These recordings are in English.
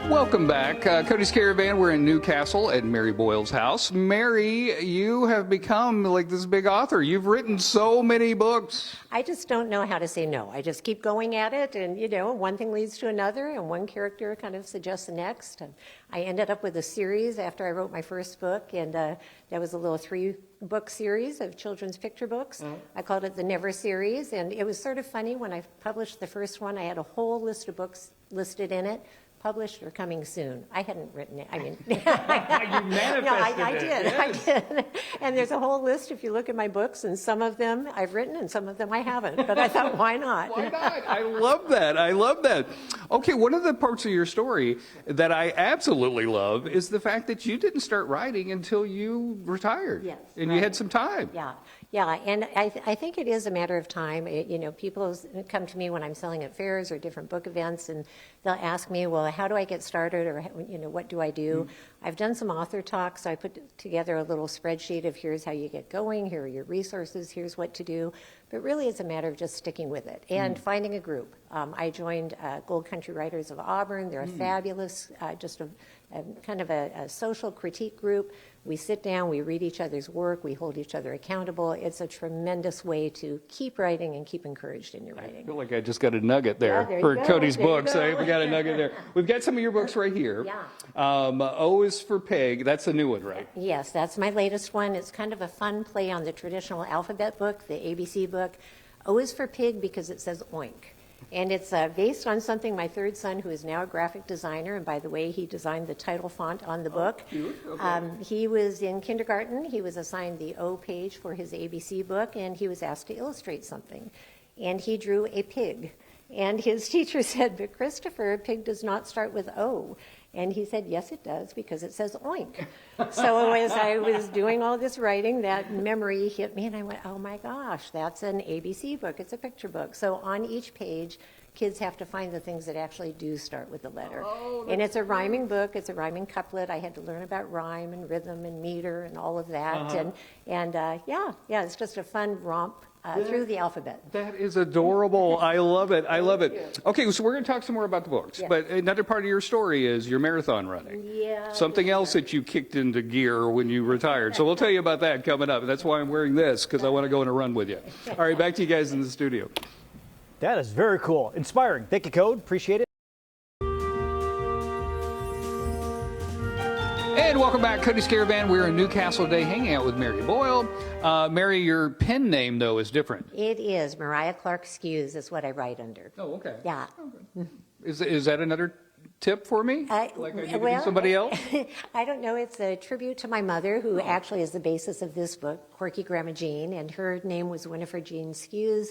Welcome back. Cody's Caravan. We're in Newcastle at Mary Boyle's house. Mary, you have become like this big author. You've written so many books. I just don't know how to say no. I just keep going at it, and one thing leads to another, and one character kind of suggests the next. And I ended up with a series after I wrote my first book, and that was a little 3-book series of children's picture books. I called it the Never series, and it was sort of funny when I published the first one. I had a whole list of books listed in it. Published or coming soon. I hadn't written it. I mean, you manifested no, I it. did. Yes. I did. And there's a whole list if you look at my books, and some of them I've written and some of them I haven't. But I thought, why not? Why not? I love that. I love that. Okay, one of the parts of your story that I absolutely love is the fact that you didn't start writing until you retired. Yes. And right. you had some time. Yeah, and I think it is a matter of time. People come to me when I'm selling at fairs or different book events, and they'll ask me, well, how do I get started, or what do I do? I've done some author talks. So I put together a little spreadsheet of here's how you get going, here are your resources, here's what to do. But really, it's a matter of just sticking with it and finding a group. I joined Gold Country Writers of Auburn. They're a fabulous, just a kind of a social critique group. We sit down, we read each other's work, we hold each other accountable. It's a tremendous way to keep writing and keep encouraged in your writing. I feel like I just got a nugget there, there for you go. Cody's There you books. go. We got a nugget there. We've got some of your books right here. Yeah. O is for Pig. That's a new one, right? Yes, that's my latest one. It's kind of a fun play on the traditional alphabet book, the ABC book. O is for Pig because it says oink. And it's based on something my third son, who is now a graphic designer, and by the way, he designed the title font on the book. Cute. Okay. He was in kindergarten. He was assigned the O page for his ABC book, and he was asked to illustrate something. And he drew a pig. And his teacher said, but Christopher, a pig does not start with O. And he said, yes, it does, because it says oink. So as I was doing all this writing, that memory hit me, and I went, oh my gosh, that's an ABC book. It's a picture book. So on each page, kids have to find the things that actually do start with the letter. And it's a rhyming book. It's a rhyming couplet. I had to learn about rhyme and rhythm and meter and all of that. Yeah, it's just a fun romp through the alphabet. That is adorable. I love it. I love it. Okay, so we're going to talk some more about the books. Yeah. But another part of your story is your marathon running. Yeah. Something else that you kicked into gear when you retired. So we'll tell you about that coming up. That's why I'm wearing this, because I want to go on a run with you. All right, back to you guys in the studio. That is very cool. Inspiring. Thank you, Code. Appreciate it. And welcome back, Cody's Caravan. We're in Newcastle today hanging out with Mary Boyle. Mary, your pen name, though, is different. It is. Mariah Clark Skews is what I write under. Oh, okay. Yeah. Okay. Is that another tip for me? Like I need to be somebody else? I don't know. It's a tribute to my mother, who actually is the basis of this book, Quirky Grandma Jean, and her name was Winifred Jean Skews.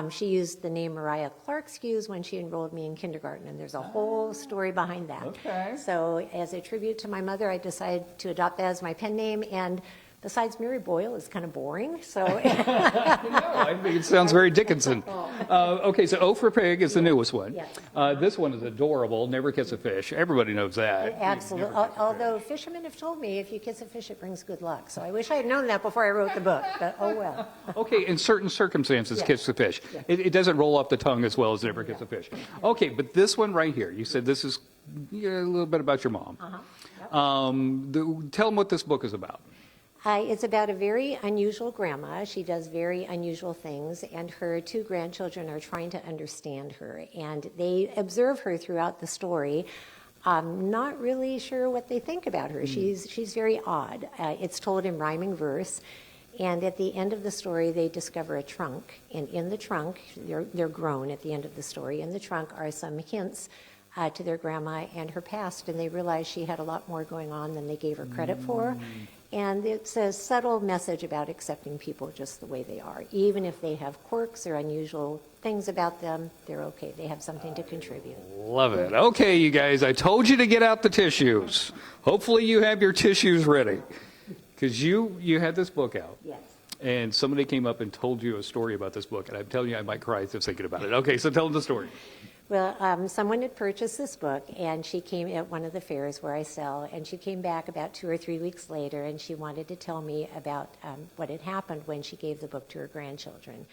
She used the name Mariah Clark Skews when she enrolled me in kindergarten, and there's a whole story behind that. Okay. So as a tribute to my mother, I decided to adopt that as my pen name, and besides, Mary Boyle is kind of boring, so... I think it sounds very Dickinson. Okay, so O for Pig is the newest one. Yes. This one is adorable, Never Kiss a Fish. Everybody knows that. Absolutely. Although fishermen have told me if you kiss a fish, it brings good luck. So I wish I had known that before I wrote the book, but oh well. Okay, in certain circumstances, Yes. kiss the fish. Yes. It doesn't roll off the tongue as well as Never Kiss a Fish. Okay, but this one right here, you said this is a little bit about your mom. Tell them what this book is about. It's about a very unusual grandma. She does very unusual things, and her 2 grandchildren are trying to understand her. And they observe her throughout the story, not really sure what they think about her. She's very odd. It's told in rhyming verse. And at the end of the story, they discover a trunk. And in the trunk, they're grown at the end of the story. In the trunk are some hints to their grandma and her past. And they realize she had a lot more going on than they gave her credit for. And it's a subtle message about accepting people just the way they are. Even if they have quirks or unusual things about them, they're okay. They have something to contribute. Love it. Okay, you guys, I told you to get out the tissues. Hopefully you have your tissues ready. Because you had this book out. Yes. And somebody came up and told you a story about this book. And I'm telling you, I might cry just thinking about it. Okay, so tell them the story. Well, someone had purchased this book, and she came at one of the fairs where I sell, and she came back about 2 or 3 weeks later, and she wanted to tell me about what had happened when she gave the book to her grandchildren.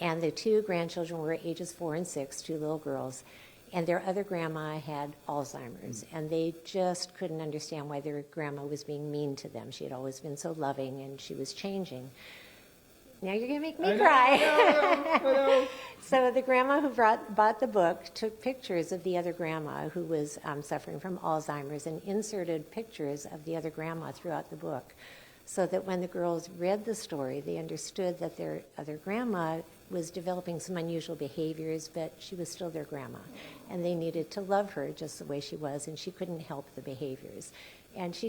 And the 2 grandchildren were ages 4 and 6, 2 little girls. and their other grandma had Alzheimer's, and they just couldn't understand why their grandma was being mean to them. She had always been so loving, and she was changing. Now you're going to make me cry. I know. So the grandma who bought the book took pictures of the other grandma who was suffering from Alzheimer's and inserted pictures of the other grandma throughout the book, so that when the girls read the story, they understood that their other grandma was developing some unusual behaviors, but she was still their grandma, and they needed to love her just the way she was, and she couldn't help the behaviors. And she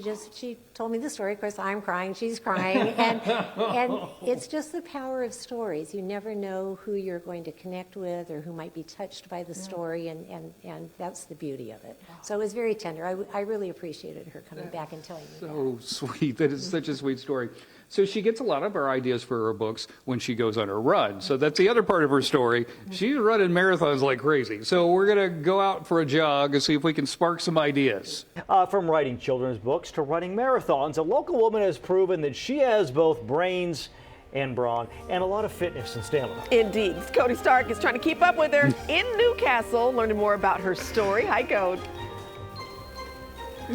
told me the story. Of course, I'm crying, she's crying, and it's just the power of stories. You never know who you're going to connect with or who might be touched by the story, and that's the beauty of it. So it was very tender. I really appreciated her coming back and telling me that. So sweet. That is such a sweet story. So she gets a lot of her ideas for her books when she goes on her run. So that's the other part of her story. She's running marathons like crazy. So we're going to go out for a jog and see if we can spark some ideas. From writing children's books to running marathons, a local woman has proven that she has both brains and brawn and a lot of fitness and stamina. Indeed. Cody Stark is trying to keep up with her in Newcastle, learning more about her story. Hi, Cody.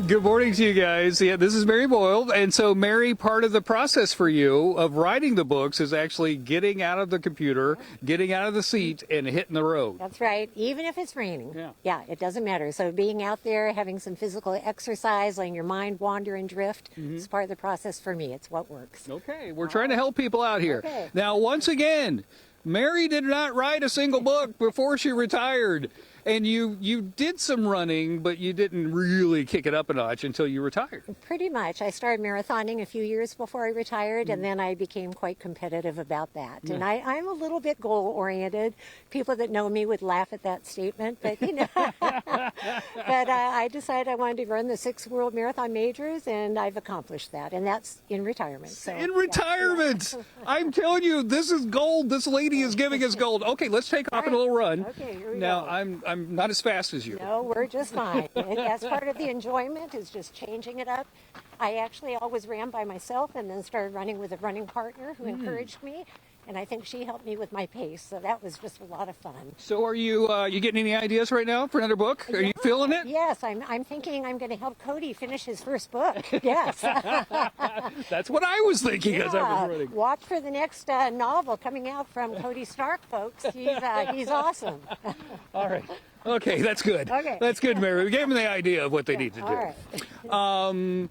Good morning to you guys. Yeah, this is Mary Boyle. And so, Mary, part of the process for you of writing the books is actually getting out of the computer, getting out of the seat, and hitting the road. That's right, even if it's raining. Yeah. It doesn't matter. So being out there, having some physical exercise, letting your mind wander and drift, is part of the process for me. It's what works. Okay, we're trying to help people out here. Okay. Now, once again, Mary did not write a single book before she retired. And you did some running, but you didn't really kick it up a notch until you retired. Pretty much. I started marathoning a few years before I retired, and then I became quite competitive about that. And I'm a little bit goal-oriented. People that know me would laugh at that statement, but you know. But I decided I wanted to run the 6 World Marathon Majors, and I've accomplished that, and that's in retirement. So, In retirement! I'm telling you, this is gold. This lady is giving us gold. Okay, let's take off a little run. Okay, here we now, go. I'm not as fast as you. No, we're just fine. That's part of the enjoyment, is just changing it up. I actually always ran by myself and then started running with a running partner who encouraged me. And I think she helped me with my pace, so that was just a lot of fun. So are you getting any ideas right now for another book? Are you feeling it? Yes, I'm thinking I'm going to help Cody finish his first book. Yes. That's what I was thinking as I was running. Watch for the next novel coming out from Cody Stark, folks. He's awesome. All right. Okay, that's good. Okay. That's good, Mary. We gave them the idea of what they need to do. All right.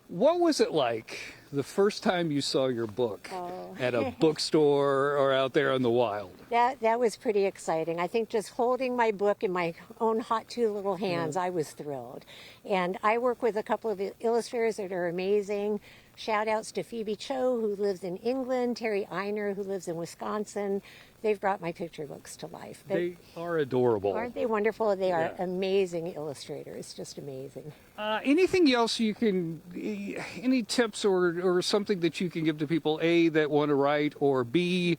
What was it like the first time you saw your book at a bookstore or out there in the wild? That was pretty exciting. I think just holding my book in my own hot two little hands, I was thrilled. And I work with a couple of illustrators that are amazing. Shout outs to Phoebe Cho, who lives in England, Terry Einer, who lives in Wisconsin. They've brought my picture books to life. But They are adorable. aren't they wonderful? They are Yeah. amazing illustrators, just amazing. Anything else you can, any tips or something that you can give to people, A, that want to write, or B,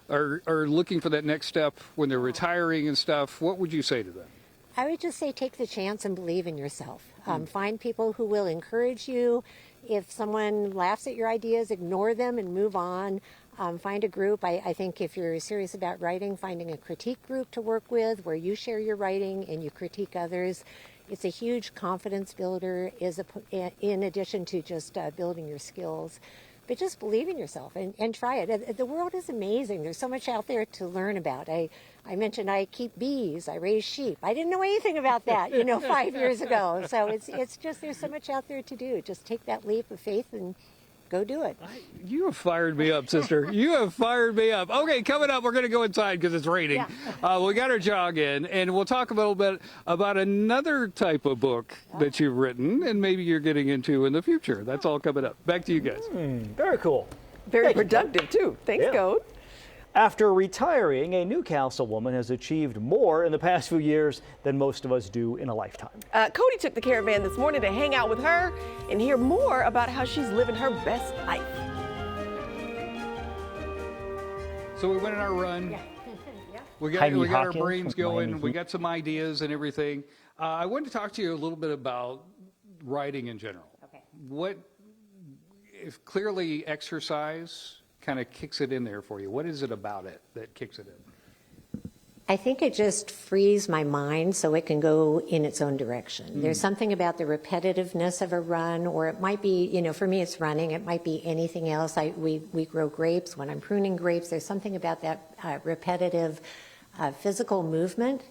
are looking for that next step when they're retiring and stuff? What would you say to them? I would just say take the chance and believe in yourself. Find people who will encourage you. If someone laughs at your ideas, ignore them and move on. Find a group. I think if you're serious about writing, finding a critique group to work with where you share your writing and you critique others. It's a huge confidence builder in addition to just building your skills. But just believe in yourself and try it. The world is amazing. There's so much out there to learn about. I mentioned I keep bees, I raise sheep. I didn't know anything about that, 5 years ago. So it's just, there's so much out there to do. Just take that leap of faith and go do it. You have fired me up, sister. You have fired me up. Okay, coming up, we're going to go inside because it's raining. Yeah. We got our jog in, and we'll talk a little bit about another type of book that you've written and maybe you're getting into in the future. That's all coming up. Back to you guys. Very cool. Very productive, too. Thanks, Yeah. Code. After retiring, a Newcastle woman has achieved more in the past few years than most of us do in a lifetime. Cody took the Caravan this morning to hang out with her and hear more about how she's living her best life. So we went on our run. We got Heidi our Hawkins brains with going. Miami We Heat. got some ideas and everything. I wanted to talk to you a little bit about writing in general. Okay. What, if clearly exercise kind of kicks it in there for you. What is it about it that kicks it in? I think it just frees my mind so it can go in its own direction. There's something about the repetitiveness of a run, or it might be, for me it's running, it might be anything else. We grow grapes. When I'm pruning grapes, there's something about that repetitive physical movement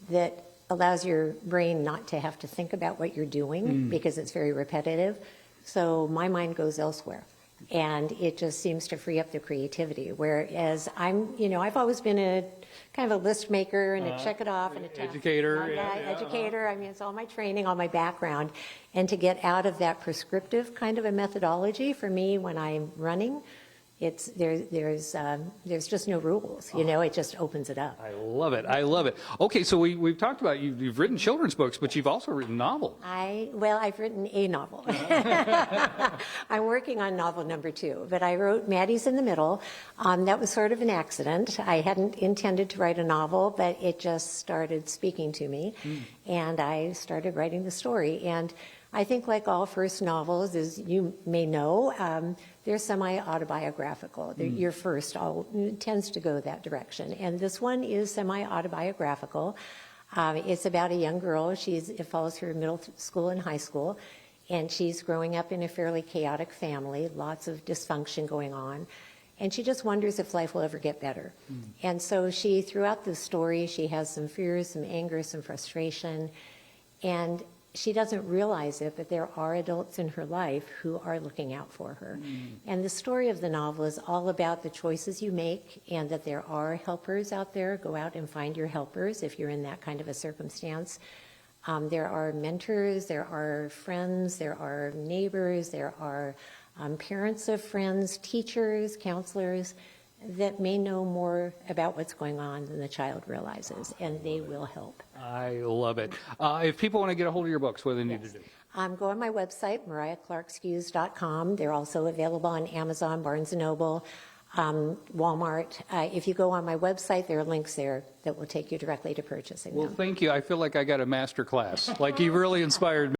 that allows your brain not to have to think about what you're doing because it's very repetitive. So my mind goes elsewhere. And it just seems to free up the creativity. Whereas I've always been a kind of a list maker and a check it off and a educator. Educator. I mean, it's all my training, all my background. And to get out of that prescriptive kind of a methodology for me when I'm running, there's just no rules. It just opens it up. I love it. I love it. Okay, so we've talked about you've written children's books, but you've also written novels. I've written a novel. I'm working on novel number 2, but I wrote Maddie's in the Middle. That was sort of an accident. I hadn't intended to write a novel, but it just started speaking to me, and I started writing the story. And I think like all first novels, as you may know, they're semi-autobiographical. Your first tends to go that direction. And this one is semi-autobiographical. It's about a young girl. It follows her middle school and high school. And she's growing up in a fairly chaotic family, lots of dysfunction going on. And she just wonders if life will ever get better. And so throughout the story, she has some fears, some anger, some frustration. And she doesn't realize it, but there are adults in her life who are looking out for her. And the story of the novel is all about the choices you make and that there are helpers out there. Go out and find your helpers if you're in that kind of a circumstance. There are mentors, there are friends, there are neighbors, there are parents of friends, teachers, counselors that may know more about what's going on than the child realizes, and they will help. I love it. If people want to get a hold of your books, what do they need to do? Go on my website, mariahclarkskews.com. They're also available on Amazon, Barnes & Noble, Walmart. If you go on my website, there are links there that will take you directly to purchasing them. Well, thank you. I feel like I got a master class. Like you really inspired me.